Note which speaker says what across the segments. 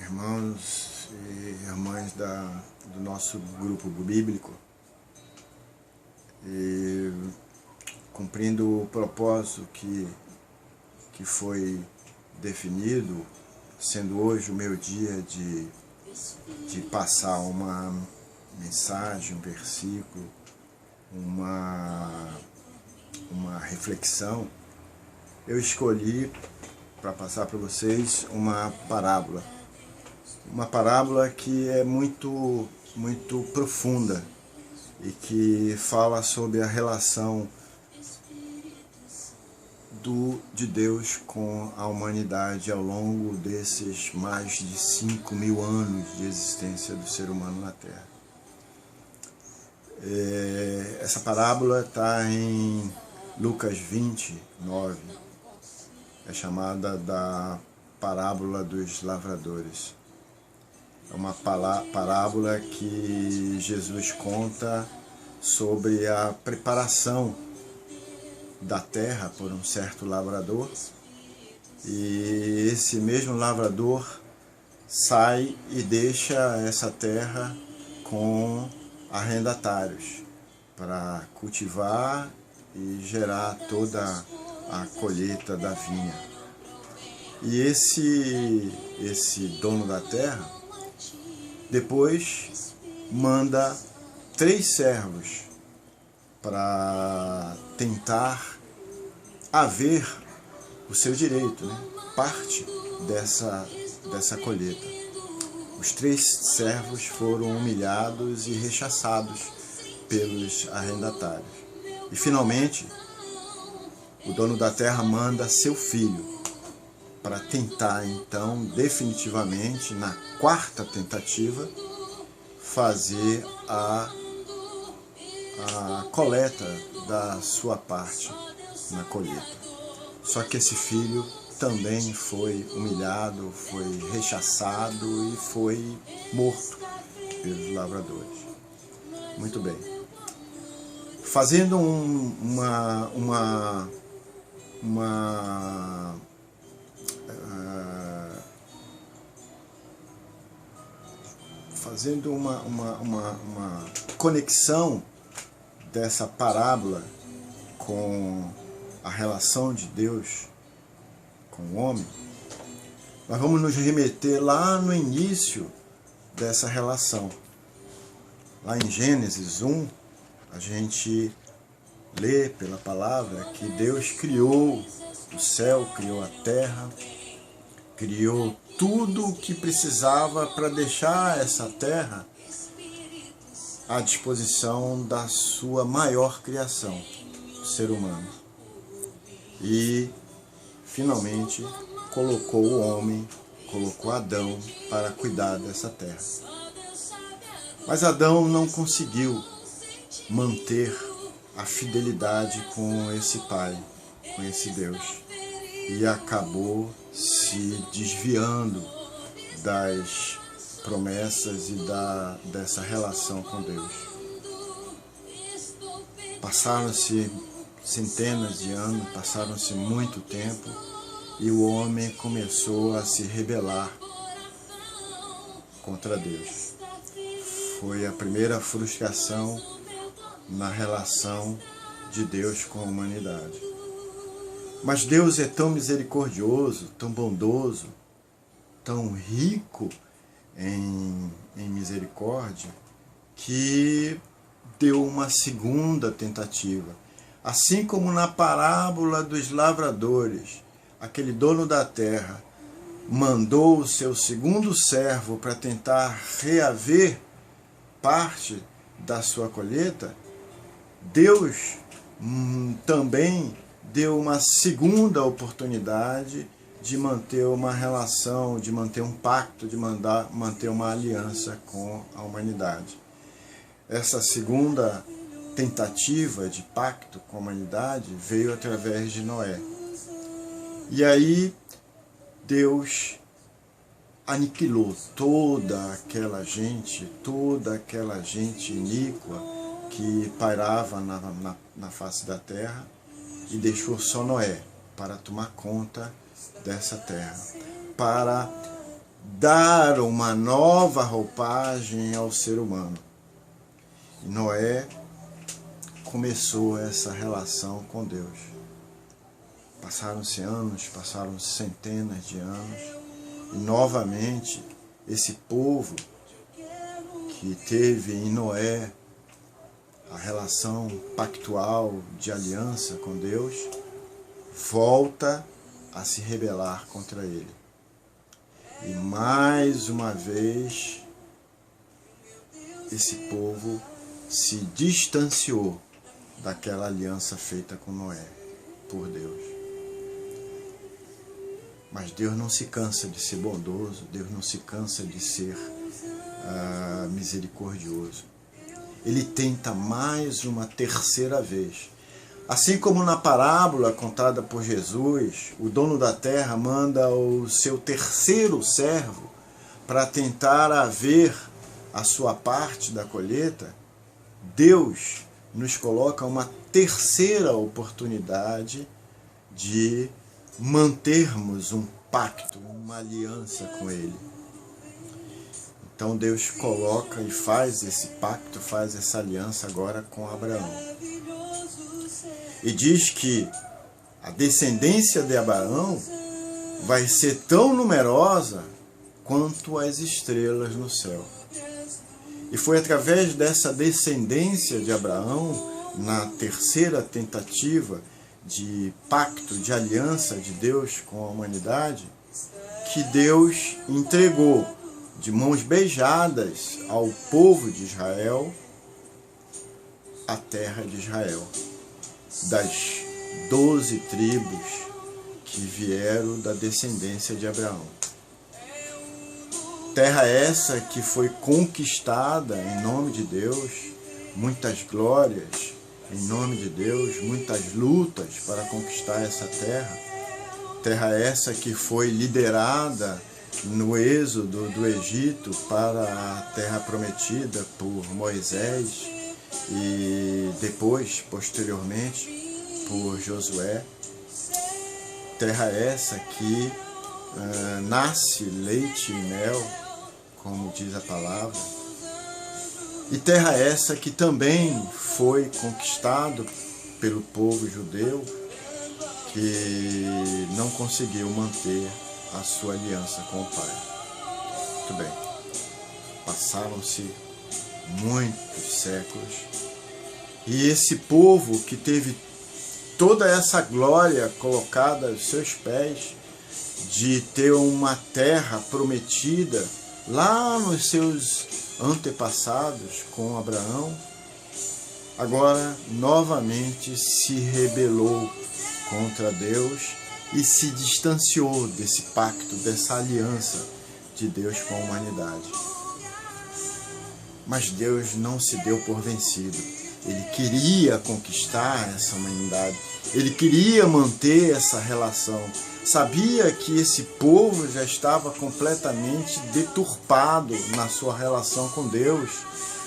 Speaker 1: irmãos e irmãs do nosso grupo bíblico, e cumprindo o propósito que foi definido, sendo hoje o meu dia de passar uma mensagem, um versículo, uma reflexão, eu escolhi para passar para vocês uma parábola que é muito profunda e que fala sobre a relação de Deus com a humanidade ao longo desses mais de 5.000 anos de existência do ser humano na Terra. Essa parábola está em Lucas 29, é chamada da parábola dos lavradores. É uma parábola que Jesus conta sobre a preparação da terra por um certo lavrador, e esse mesmo lavrador sai e deixa essa terra com arrendatários para cultivar e gerar toda a colheita da vinha. E esse dono da terra depois manda 3 servos para tentar haver o seu direito, parte dessa colheita. Os 3 servos foram humilhados e rechaçados pelos arrendatários. E finalmente, o dono da terra manda seu filho para tentar, então, definitivamente, na 4ª tentativa, fazer a coleta da sua parte na colheita. Só que esse filho também foi humilhado, foi rechaçado e foi morto pelos lavradores. Muito bem. Fazendo uma conexão dessa parábola com a relação de Deus com o homem, nós vamos nos remeter lá no início dessa relação. Lá em Gênesis 1, a gente lê pela palavra que Deus criou o céu, criou a terra, criou tudo o que precisava para deixar essa terra à disposição da sua maior criação, o ser humano. E, finalmente, colocou o homem, colocou Adão para cuidar dessa terra. Mas Adão não conseguiu manter a fidelidade com esse Pai, com esse Deus, e acabou se desviando das promessas e dessa relação com Deus. Passaram-se centenas de anos, passaram-se muito tempo, e o homem começou a se rebelar contra Deus. Foi a primeira frustração na relação de Deus com a humanidade. Mas Deus é tão misericordioso, tão bondoso, tão rico em misericórdia, que deu uma segunda tentativa. Assim como na parábola dos lavradores, aquele dono da terra mandou o seu segundo servo para tentar reaver parte da sua colheita, Deus também deu uma segunda oportunidade de manter uma relação, de manter um pacto, de manter uma aliança com a humanidade. Essa segunda tentativa de pacto com a humanidade veio através de Noé. E aí Deus aniquilou toda aquela gente iníqua que pairava na face da terra, e deixou só Noé para tomar conta dessa terra, para dar uma nova roupagem ao ser humano. E Noé começou essa relação com Deus. Passaram-se anos, passaram-se centenas de anos, e novamente esse povo que teve em Noé a relação pactual de aliança com Deus, volta a se rebelar contra ele. E mais uma vez, esse povo se distanciou daquela aliança feita com Noé, por Deus. Mas Deus não se cansa de ser bondoso, Deus não se cansa de ser misericordioso. Ele tenta mais uma terceira vez. Assim como na parábola contada por Jesus, o dono da terra manda o seu terceiro servo para tentar haver a sua parte da colheita, Deus nos coloca uma terceira oportunidade de mantermos um pacto, uma aliança com Ele. Então Deus coloca e faz esse pacto, faz essa aliança agora com Abraão. E diz que a descendência de Abraão vai ser tão numerosa quanto as estrelas no céu. E foi através dessa descendência de Abraão, na terceira tentativa de pacto, de aliança de Deus com a humanidade, que Deus entregou de mãos beijadas ao povo de Israel a terra de Israel, das 12 tribos que vieram da descendência de Abraão. Terra essa que foi conquistada em nome de Deus, muitas glórias em nome de Deus, muitas lutas para conquistar essa terra. Terra essa que foi liderada no êxodo do Egito para a terra prometida por Moisés e depois, posteriormente, por Josué. Terra essa que nasce leite e mel, como diz a palavra. E terra essa que também foi conquistado pelo povo judeu, que não conseguiu manter a sua aliança com o Pai. Muito bem. Passaram-se muitos séculos. E esse povo que teve toda essa glória colocada aos seus pés, de ter uma terra prometida lá nos seus antepassados com Abraão, agora novamente se rebelou contra Deus e se distanciou desse pacto, dessa aliança de Deus com a humanidade. Mas Deus não se deu por vencido. Ele queria conquistar essa humanidade. Ele queria manter essa relação. Sabia que esse povo já estava completamente deturpado na sua relação com Deus,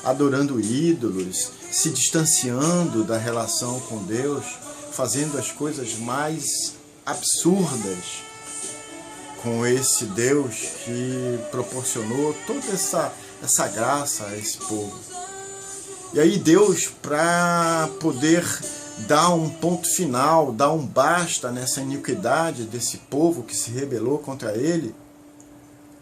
Speaker 1: adorando ídolos, se distanciando da relação com Deus, fazendo as coisas mais absurdas com esse Deus que proporcionou toda essa graça a esse povo. E aí Deus, para poder dar um ponto final, dar um basta nessa iniquidade desse povo que se rebelou contra ele,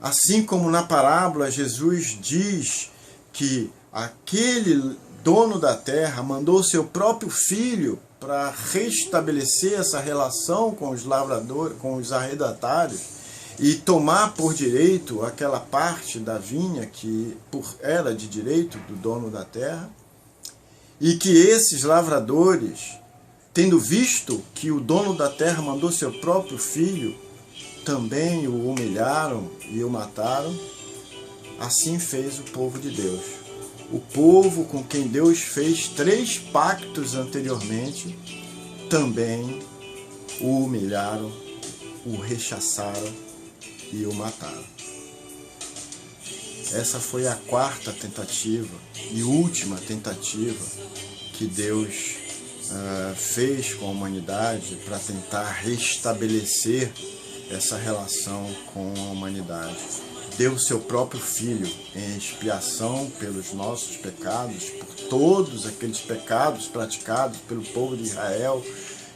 Speaker 1: assim como na parábola Jesus diz que aquele dono da terra mandou seu próprio filho para restabelecer essa relação com os lavradores, com os arrendatários, e tomar por direito aquela parte da vinha que era de direito do dono da terra, e que esses lavradores, tendo visto que o dono da terra mandou seu próprio filho, também o humilharam e o mataram. Assim fez o povo de Deus. O povo com quem Deus fez 3 pactos anteriormente, também o humilharam, o rechaçaram e o mataram. Essa foi a 4ª tentativa e última tentativa que Deus fez com a humanidade para tentar restabelecer essa relação com a humanidade. Deu o seu próprio Filho em expiação pelos nossos pecados, por todos aqueles pecados praticados pelo povo de Israel,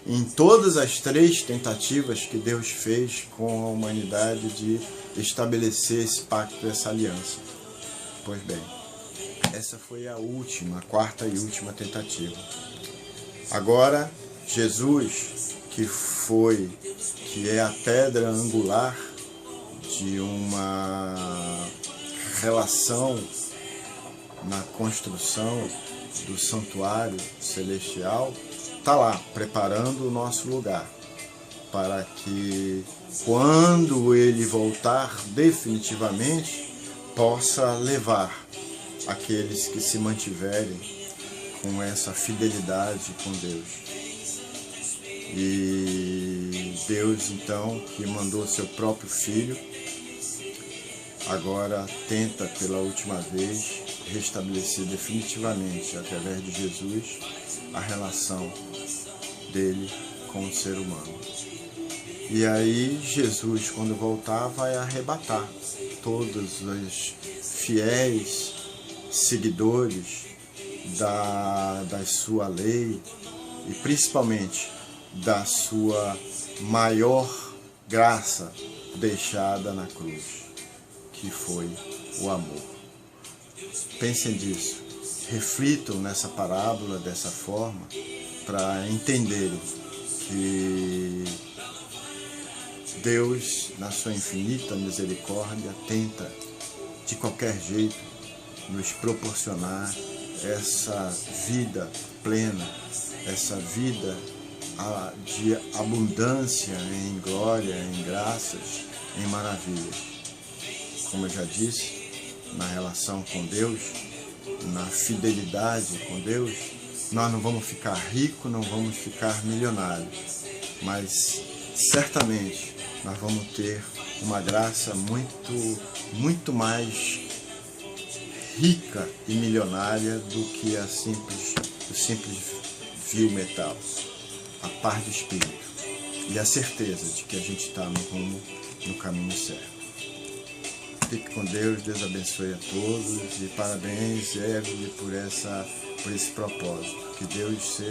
Speaker 1: em todas as 3 tentativas que Deus fez com a humanidade de estabelecer esse pacto, essa aliança. Pois bem, essa foi a 4ª e última tentativa. Agora, Jesus, que é a pedra angular de uma relação na construção do santuário celestial, está lá, preparando o nosso lugar, para que, quando ele voltar definitivamente, possa levar aqueles que se mantiverem com essa fidelidade com Deus. E Deus, então, que mandou seu próprio Filho, agora tenta pela última vez restabelecer definitivamente, através de Jesus, a relação dele com o ser humano. E aí Jesus, quando voltar, vai arrebatar todos os fiéis seguidores da sua lei e principalmente da sua maior graça deixada na cruz, que foi o amor. Pensem nisso, reflitam nessa parábola dessa forma, para entenderem que Deus, na sua infinita misericórdia, tenta de qualquer jeito nos proporcionar essa vida plena, essa vida de abundância em glória, em graças, em maravilhas. Como eu já disse, na relação com Deus, na fidelidade com Deus, nós não vamos ficar ricos, não vamos ficar milionários, mas certamente nós vamos ter uma graça muito mais rica e milionária do que o simples vil metal. A paz do Espírito e a certeza de que a gente está no caminho certo. Fique com Deus, Deus abençoe a todos e parabéns, Evelyn, por esse propósito. Que Deus seja